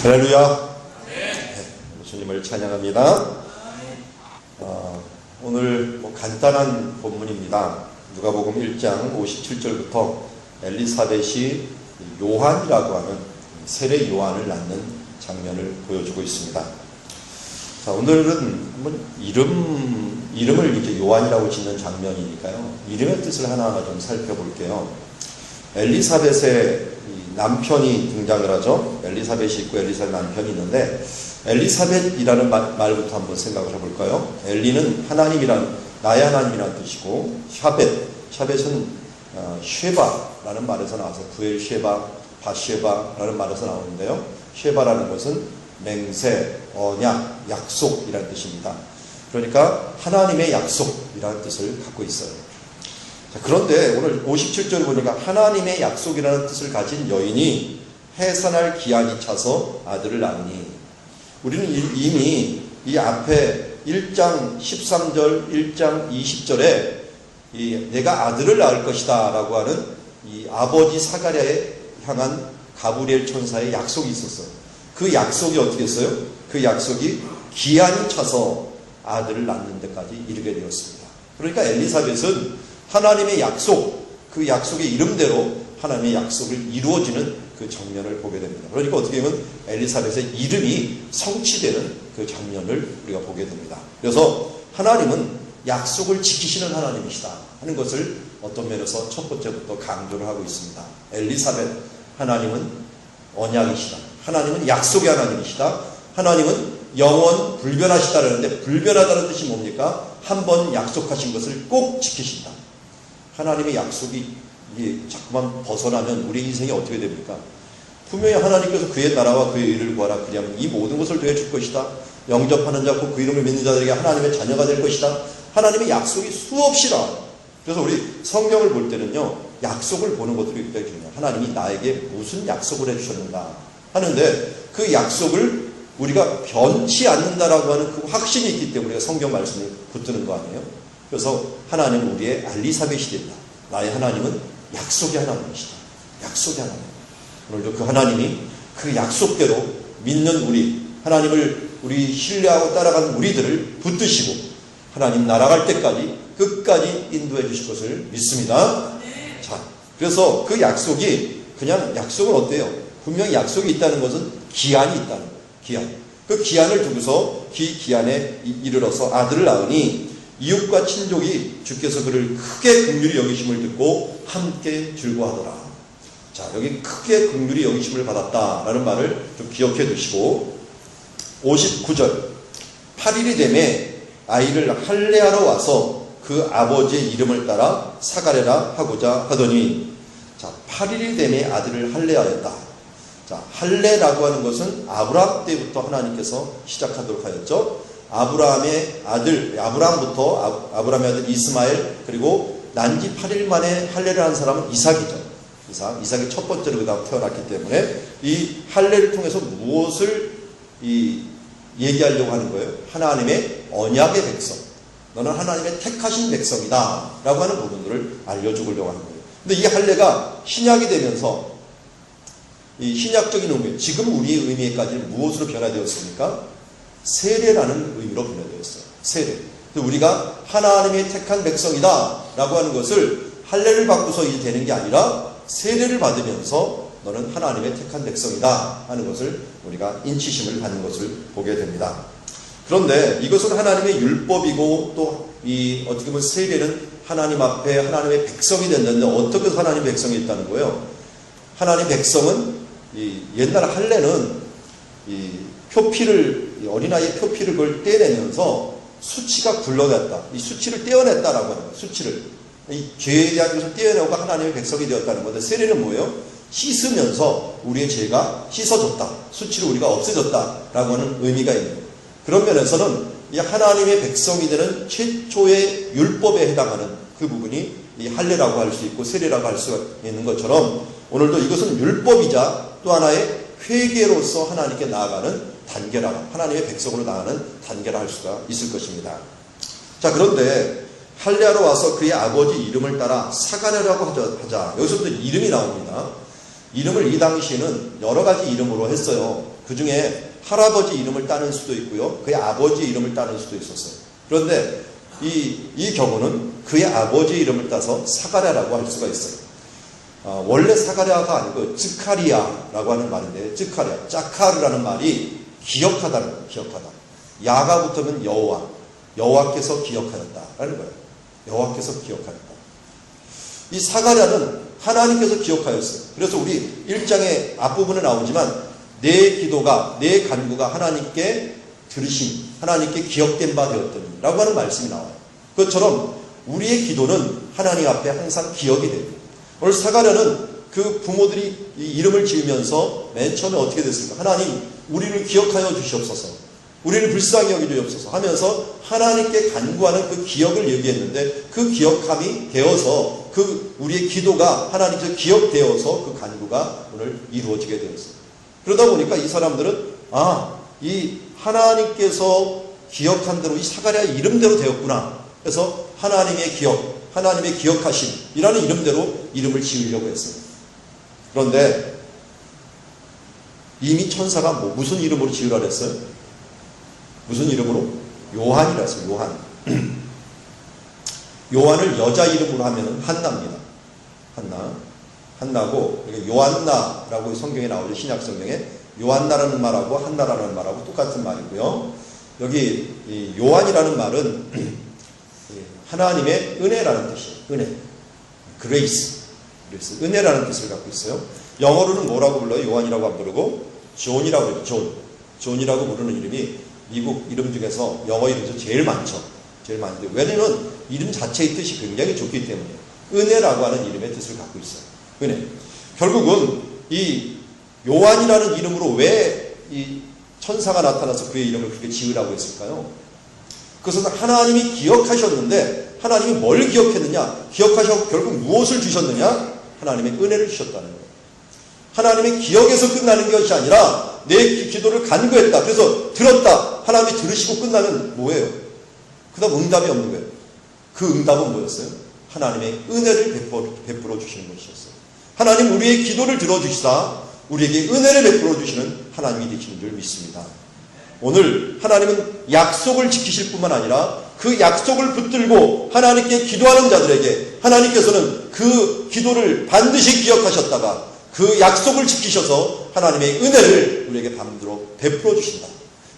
할렐루야. 주님을 찬양합니다. 오늘 간단한 본문입니다. 누가복음 1장 57절부터 엘리사벳이 요한이라고 하는 세례 요한을 낳는 장면을 보여주고 있습니다. 자, 오늘은 한번 이름을 이렇게 요한이라고 짓는 장면이니까요. 이름의 뜻을 하나하나 좀 살펴볼게요. 엘리사벳의 남편이 등장을 하죠. 엘리사벳이 있고 엘리사벳 남편이 있는데, 엘리사벳이라는 말부터 한번 생각을 해볼까요? 엘리는 하나님이란, 나의 하나님이라는 뜻이고, 샤벳은 쉐바라는 말에서 나와서 부엘쉐바, 바쉐바라는 말에서 나오는데요. 쉐바라는 것은 맹세, 언약, 약속이라는 뜻입니다. 그러니까 하나님의 약속이라는 뜻을 갖고 있어요. 자, 그런데 오늘 57절 보니까 하나님의 약속이라는 뜻을 가진 여인이 해산할 기한이 차서 아들을 낳으니, 우리는 이미 이 앞에 1장 13절, 1장 20절에 내가 아들을 낳을 것이다 라고 하는 이 아버지 사가랴에 향한 가브리엘 천사의 약속이 있었어요. 그 약속이 어떻게 했어요? 그 약속이 기한이 차서 아들을 낳는 데까지 이르게 되었습니다. 그러니까 엘리사벳은 하나님의 약속, 그 약속의 이름대로 하나님의 약속을 이루어지는 그 장면을 보게 됩니다. 그러니까 어떻게 보면 엘리사벳의 이름이 성취되는 그 장면을 우리가 보게 됩니다. 그래서 하나님은 약속을 지키시는 하나님이시다 하는 것을 어떤 면에서 첫 번째부터 강조를 하고 있습니다. 엘리사벳, 하나님은 언약이시다. 하나님은 약속의 하나님이시다. 하나님은 영원 불변하시다라는데, 불변하다는 뜻이 뭡니까? 한번 약속하신 것을 꼭 지키신다. 하나님의 약속이 자꾸만 벗어나면 우리 인생이 어떻게 됩니까? 분명히 하나님께서 그의 나라와 그의 의를 구하라, 그리하면 이 모든 것을 더해 줄 것이다. 영접하는 자, 그 이름을 믿는 자들에게 하나님의 자녀가 될 것이다. 하나님의 약속이 수없이 나와요. 그래서 우리 성경을 볼 때는요, 약속을 보는 것도 굉장히 중요해요. 하나님이 나에게 무슨 약속을 해주셨는가 하는데, 그 약속을 우리가 변치 않는다라고 하는 그 확신이 있기 때문에 성경 말씀을 붙드는 거 아니에요? 그래서 하나님은 우리의 엘리사벳이 된다. 나의 하나님은 약속의 하나님이시다. 약속의 하나님. 오늘도 그 하나님이 그 약속대로 믿는 하나님을 우리 신뢰하고 따라가는 우리들을 붙드시고 하나님 날아갈 때까지 끝까지 인도해 주실 것을 믿습니다. 자, 그래서 그 약속이 그냥 약속은 어때요? 분명히 약속이 있다는 것은 기한이 있다는 거예요. 기한. 그 기한을 두고서 기한에 이르러서 아들을 낳으니 이웃과 친족이 주께서 그를 크게 긍휼히 여기심을 듣고 함께 즐거워하더라. 자, 여기 크게 긍휼히 여기심을 받았다라는 말을 좀 기억해 두시고, 59절 8일이 되매 아이를 할례하러 와서 그 아버지의 이름을 따라 사가랴라 하고자 하더니, 자, 8일이 되매 아들을 할례하였다. 자, 할례라고 하는 것은 아브라함 때부터 하나님께서 시작하도록 하였죠. 아브라함의 아들, 아브라함의 아들 이스마엘, 그리고 난지 8일 만에 할례를 한 사람은 이삭이죠. 이삭이 첫 번째로 그 다음 태어났기 때문에 이 할례를 통해서 무엇을 얘기하려고 하는 거예요? 하나님의 언약의 백성, 너는 하나님의 택하신 백성이다 라고 하는 부분들을 알려주려고 하는 거예요. 근데 이 할례가 신약이 되면서 이 신약적인 의미, 지금 우리의 의미까지는 무엇으로 변화되었습니까? 세례라는 의미로 변화되었어요. 세례. 우리가 하나님의 택한 백성이다 라고 하는 것을 할례를 받고서 이제 되는 게 아니라 세례를 받으면서 너는 하나님의 택한 백성이다 하는 것을 우리가 인치심을 받는 것을 보게 됩니다. 그런데 이것은 하나님의 율법이고, 또 어떻게 보면 세례는 하나님 앞에 하나님의 백성이 된다는데, 어떻게 해서 하나님의 백성이 있다는 거예요? 하나님 백성은 옛날 할례는 어린아이의 표피를 그걸 떼내면서 수치가 굴러냈다. 이 수치를 떼어냈다라고 하는 거예요. 수치를. 이 죄에 대한 것을 떼어내고 하나님의 백성이 되었다는 건데, 세례는 뭐예요? 씻으면서 우리의 죄가 씻어졌다. 수치를 우리가 없애졌다라고 하는 의미가 있는 거예요. 그런 면에서는 이 하나님의 백성이 되는 최초의 율법에 해당하는 그 부분이 이 할례라고 할 수 있고 세례라고 할 수 있는 것처럼, 오늘도 이것은 율법이자 또 하나의 회개로서 하나님께 나아가는 단계라, 하나님의 백성으로 나아가는 단계라 할 수가 있을 것입니다. 자, 그런데 할례하러 와서 그의 아버지 이름을 따라 사가랴라고 하자. 여기서부터 이름이 나옵니다. 이름을 이 당시에는 여러 가지 이름으로 했어요. 그 중에 할아버지 이름을 따는 수도 있고요. 그의 아버지 이름을 따는 수도 있었어요. 그런데 이 경우는 그의 아버지 이름을 따서 사가랴라고 할 수가 있어요. 원래 사가랴가 아니고 즈카리야라고 하는 말인데, 즈카리야, 짜카르라는 말이 기억하다는 거예요. 기억하다. 야가 붙으면 여호와, 여호와께서 기억하였다라는 거예요. 여호와께서 기억하였다. 이 사가랴는 하나님께서 기억하였어요. 그래서 우리 1장의 앞부분에 나오지만 내 기도가, 내 간구가 하나님께 들으신, 하나님께 기억된 바 되었더니 라고 하는 말씀이 나와요. 그것처럼 우리의 기도는 하나님 앞에 항상 기억이 됩니다. 오늘 사가랴는 그 부모들이 이 이름을 지으면서 맨 처음에 어떻게 됐습니까? 하나님, 우리를 기억하여 주시옵소서, 우리를 불쌍히 여기주옵소서 하면서 하나님께 간구하는 그 기억을 얘기했는데, 그 기억함이 되어서 그 우리의 기도가 하나님께서 기억되어서 그 간구가 오늘 이루어지게 되었어요. 그러다 보니까 이 사람들은 이 하나님께서 기억한 대로 이 사가랴의 이름대로 되었구나. 그래서 하나님의 기억, 하나님의 기억하심이라는 이름대로 이름을 지으려고 했어요. 그런데 이미 천사가 무슨 이름으로 지으라 그랬어요? 무슨 이름으로? 요한이라 했어요. 요한. 요한을 여자 이름으로 하면 한나입니다. 한나고, 요한나라고 성경에 나오죠. 신약 성경에. 요한나라는 말하고 한나라는 말하고 똑같은 말이고요. 여기 이 요한이라는 말은 하나님의 은혜라는 뜻이에요. 은혜. 그레이스. 은혜라는 뜻을 갖고 있어요. 영어로는 뭐라고 불러요? 요한이라고 안 부르고 존이라고 그래요. 존이라고 부르는 이름이 미국 이름 중에서 영어 이름 중에서 제일 많죠. 제일 많은데, 왜냐면 이름 자체의 뜻이 굉장히 좋기 때문이에요. 은혜라고 하는 이름의 뜻을 갖고 있어요. 은혜. 결국은 이 요한이라는 이름으로 왜 이 천사가 나타나서 그의 이름을 그렇게 지으라고 했을까요? 그것은 하나님이 기억하셨는데, 하나님이 뭘 기억했느냐? 기억하셔서 결국 무엇을 주셨느냐? 하나님의 은혜를 주셨다는 거예요. 하나님의 기억에서 끝나는 것이 아니라 내 기도를 간구했다, 그래서 들었다, 하나님이 들으시고 끝나면 뭐예요? 그 다음 응답이 없는 거예요. 그 응답은 뭐였어요? 하나님의 은혜를 베풀어 주시는 것이었어요. 하나님 우리의 기도를 들어주시다 우리에게 은혜를 베풀어 주시는 하나님이 되시는 줄 믿습니다. 오늘 하나님은 약속을 지키실 뿐만 아니라 그 약속을 붙들고 하나님께 기도하는 자들에게 하나님께서는 그 기도를 반드시 기억하셨다가 그 약속을 지키셔서 하나님의 은혜를 우리에게 밤도록 베풀어 주신다.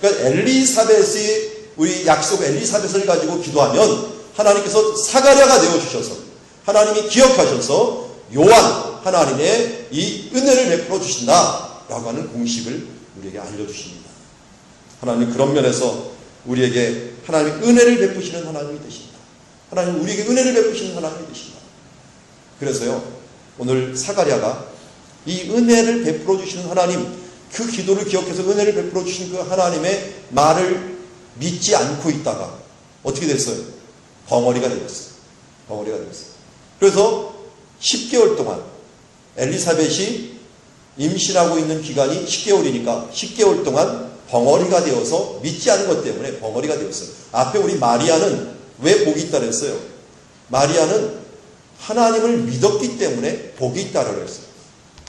그러니까 엘리사벳이 우리 약속 엘리사벳을 가지고 기도하면 하나님께서 사가랴가 되어주셔서 하나님이 기억하셔서 요한 하나님의 이 은혜를 베풀어 주신다라고 하는 공식을 우리에게 알려주십니다. 하나님 그런 면에서 우리에게 하나님의 은혜를 베푸시는 하나님이 되신다. 하나님 우리에게 은혜를 베푸시는 하나님이 되신다. 그래서요 오늘 사가랴가 이 은혜를 베풀어 주시는 하나님, 그 기도를 기억해서 은혜를 베풀어 주신 그 하나님의 말을 믿지 않고 있다가 어떻게 됐어요? 벙어리가 되었어요. 벙어리가 되었어요. 그래서 10개월 동안 엘리사벳이 임신하고 있는 기간이 10개월이니까 10개월 동안 벙어리가 되어서 믿지 않은 것 때문에 벙어리가 되었어요. 앞에 우리 마리아는 왜 복이 있다 그랬어요? 마리아는 하나님을 믿었기 때문에 복이 있다라고 했어요.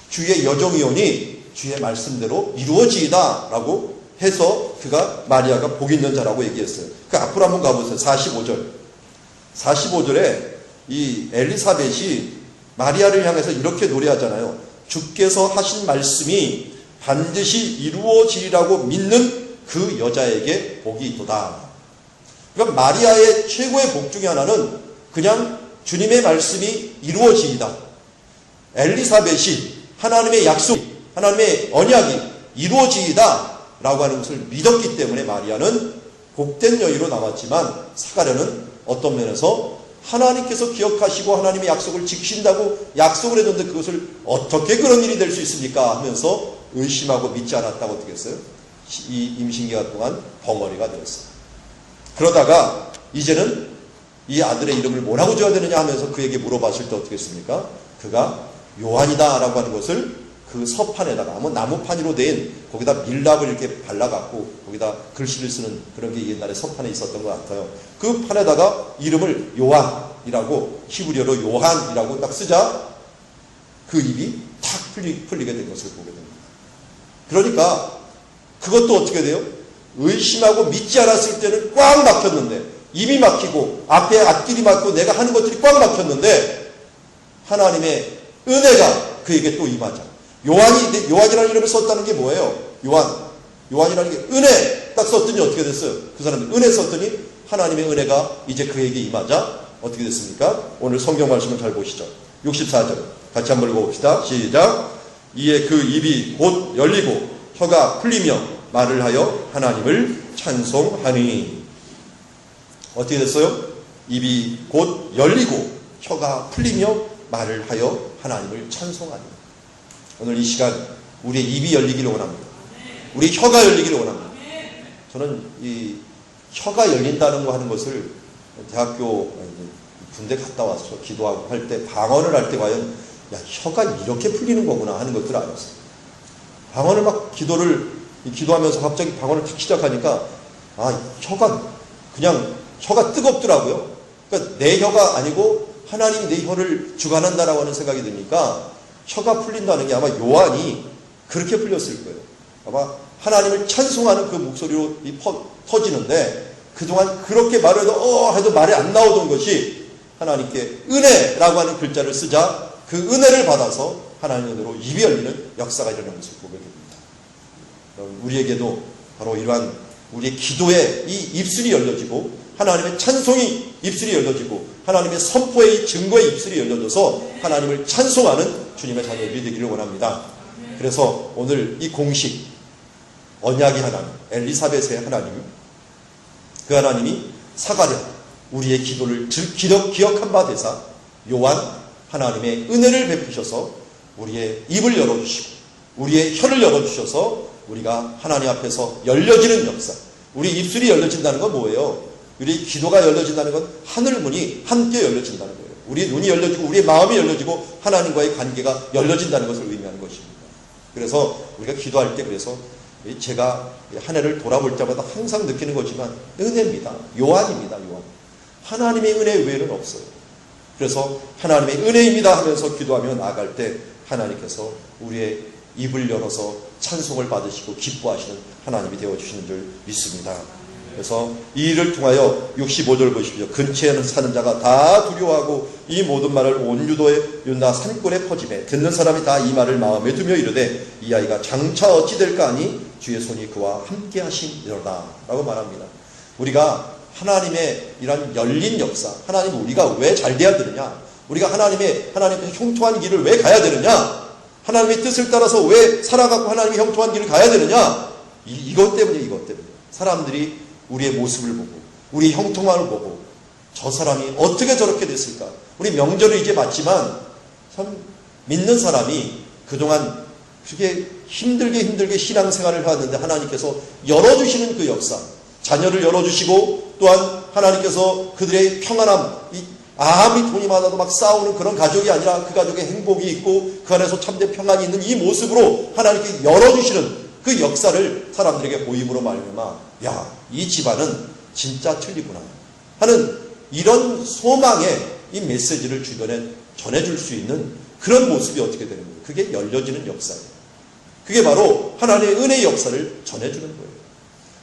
주의 여종이오니 주의 말씀대로 이루어지이다 라고 해서 그가 마리아가 복 있는 자라고 얘기했어요. 그 앞으로 한번 가보세요. 45절에 이 엘리사벳이 마리아를 향해서 이렇게 노래하잖아요. 주께서 하신 말씀이 반드시 이루어지리라고 믿는 그 여자에게 복이 있도다. 그러니까 마리아의 최고의 복 중에 하나는 그냥 주님의 말씀이 이루어지이다. 엘리사벳이 하나님의 약속, 하나님의 언약이 이루어지이다 라고 하는 것을 믿었기 때문에 마리아는 복된 여인으로 남았지만 사가랴는 어떤 면에서 하나님께서 기억하시고 하나님의 약속을 지키신다고 약속을 했는데 그것을 어떻게 그런 일이 될 수 있습니까 하면서 의심하고 믿지 않았다고 어떻게 했어요? 이 임신기간 동안 벙어리가 되었어요. 그러다가 이제는 이 아들의 이름을 뭐라고 줘야 되느냐 하면서 그에게 물어봤을 때 어떻게 했습니까? 그가 요한이다 라고 하는 것을 그 서판에다가 아마 나무판으로 된 거기다 밀랍을 이렇게 발라갖고 거기다 글씨를 쓰는 그런 게 옛날에 서판에 있었던 것 같아요. 그 판에다가 이름을 요한이라고 히브리어로 요한이라고 딱 쓰자 그 입이 탁 풀리게 된 것을 보게 됩니다. 그러니까 그것도 어떻게 돼요? 의심하고 믿지 않았을 때는 꽉 막혔는데, 입이 막히고 앞에 앞길이 막히고 내가 하는 것들이 꽉 막혔는데 하나님의 은혜가 그에게 또 임하자. 요한이라는 이름을 썼다는 게 뭐예요? 요한이라는 게 은혜 딱 썼더니 어떻게 됐어요? 그 사람이 은혜 썼더니 하나님의 은혜가 이제 그에게 임하자 어떻게 됐습니까? 오늘 성경 말씀을 잘 보시죠. 64절 같이 한번 읽어봅시다. 시작. 이에 그 입이 곧 열리고 혀가 풀리며 말을 하여 하나님을 찬송하니. 어떻게 됐어요? 입이 곧 열리고 혀가 풀리며 말을 하여 하나님을 찬송하니. 오늘 이 시간 우리의 입이 열리기를 원합니다. 우리 혀가 열리기를 원합니다. 저는 이 혀가 열린다는 거 하는 것을 대학교 군대 갔다 와서 기도하고 할 때 방언을 할 때 과연 야 혀가 이렇게 풀리는 거구나 하는 것들을 알았어요. 방언을 막 기도하면서 갑자기 방언을 탁 시작하니까 혀가 뜨겁더라고요. 그러니까 내 혀가 아니고 하나님이 내 혀를 주관한다라고 하는 생각이 드니까 혀가 풀린다는 게 아마 요한이 그렇게 풀렸을 거예요. 아마 하나님을 찬송하는 그 목소리로 터지는데 그동안 그렇게 말을 해도 말이 안 나오던 것이 하나님께 은혜라고 하는 글자를 쓰자 그 은혜를 받아서 하나님의 은혜로 입이 열리는 역사가 일어나는 것을 보게 됩니다. 우리에게도 바로 이러한 우리의 기도에 이 입술이 열려지고 하나님의 찬송이 입술이 열려지고 하나님의 선포의 증거의 입술이 열려져서 하나님을 찬송하는 주님의 자녀들이 되기를 원합니다. 그래서 오늘 이 공식 언약의 하나님 엘리사벳의 하나님 그 하나님이 사가랴 우리의 기도를 기억한 바 되사 요한 하나님의 은혜를 베푸셔서 우리의 입을 열어주시고 우리의 혀를 열어주셔서 우리가 하나님 앞에서 열려지는 역사. 우리 입술이 열려진다는 건 뭐예요? 우리 기도가 열려진다는 건 하늘문이 함께 열려진다는 거예요. 우리 눈이 열려지고 우리의 마음이 열려지고 하나님과의 관계가 열려진다는 것을 의미하는 것입니다. 그래서 우리가 기도할 때 그래서 제가 한 해를 돌아볼 때마다 항상 느끼는 거지만 은혜입니다. 요한입니다. 요한. 하나님의 은혜 외에는 없어요. 그래서 하나님의 은혜입니다 하면서 기도하며 나아갈 때 하나님께서 우리의 입을 열어서 찬송을 받으시고 기뻐하시는 하나님이 되어주시는 줄 믿습니다. 그래서 이 일을 통하여 65절 보십시오. 근처에는 사는 자가 다 두려워하고 이 모든 말을 온 유다 산골에 퍼지매 듣는 사람이 다 이 말을 마음에 두며 이르되 이 아이가 장차 어찌 될까 하니 주의 손이 그와 함께 하심이로다 라고 말합니다. 우리가 하나님의 이런 열린 역사, 하나님 우리가 왜 잘 돼야 되느냐, 우리가 하나님의 형통한 길을 왜 가야 되느냐, 하나님의 뜻을 따라서 왜 살아가고 하나님의 형통한 길을 가야 되느냐, 이것 때문에 사람들이 우리의 모습을 보고 우리의 형통함을 보고 저 사람이 어떻게 저렇게 됐을까. 우리 명절을 이제 맞지만 참 믿는 사람이 그동안 그렇게 힘들게 신앙생활을 해왔는데 하나님께서 열어주시는 그 역사, 자녀를 열어주시고 또한 하나님께서 그들의 평안함, 아무리 돈이 많아도 막 싸우는 그런 가족이 아니라 그 가족의 행복이 있고 그 안에서 참된 평안이 있는 이 모습으로 하나님께 열어주시는 그 역사를 사람들에게 보임으로 말미암아 야, 이 집안은 진짜 틀리구나 하는 이런 소망의 이 메시지를 주변에 전해줄 수 있는 그런 모습이 어떻게 되는 거예요? 그게 열려지는 역사예요. 그게 바로 하나님의 은혜의 역사를 전해주는 거예요.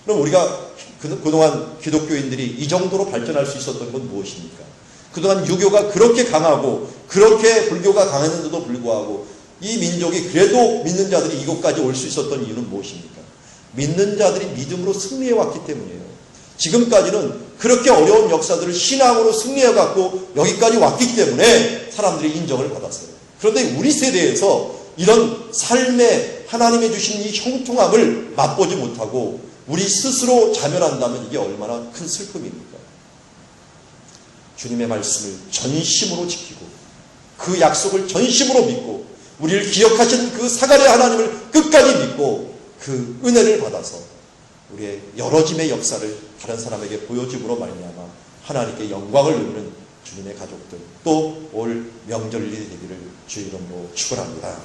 그럼 우리가 그동안 기독교인들이 이 정도로 발전할 수 있었던 건 무엇입니까? 그동안 유교가 그렇게 강하고 그렇게 불교가 강했는데도 불구하고 이 민족이 그래도 믿는 자들이 이곳까지 올 수 있었던 이유는 무엇입니까? 믿는 자들이 믿음으로 승리해왔기 때문이에요. 지금까지는 그렇게 어려운 역사들을 신앙으로 승리해갖고 여기까지 왔기 때문에 사람들이 인정을 받았어요. 그런데 우리 세대에서 이런 삶에 하나님이 주신 이 형통함을 맛보지 못하고 우리 스스로 자멸한다면 이게 얼마나 큰 슬픔입니까? 주님의 말씀을 전심으로 지키고 그 약속을 전심으로 믿고 우리를 기억하신 그 사가랴 하나님을 끝까지 믿고 그 은혜를 받아서 우리의 열어짐의 역사를 다른 사람에게 보여줌으로 말미암아 하나님께 영광을 누리는 주님의 가족들 또 올 명절이 되기를 주의 이름으로 축원합니다.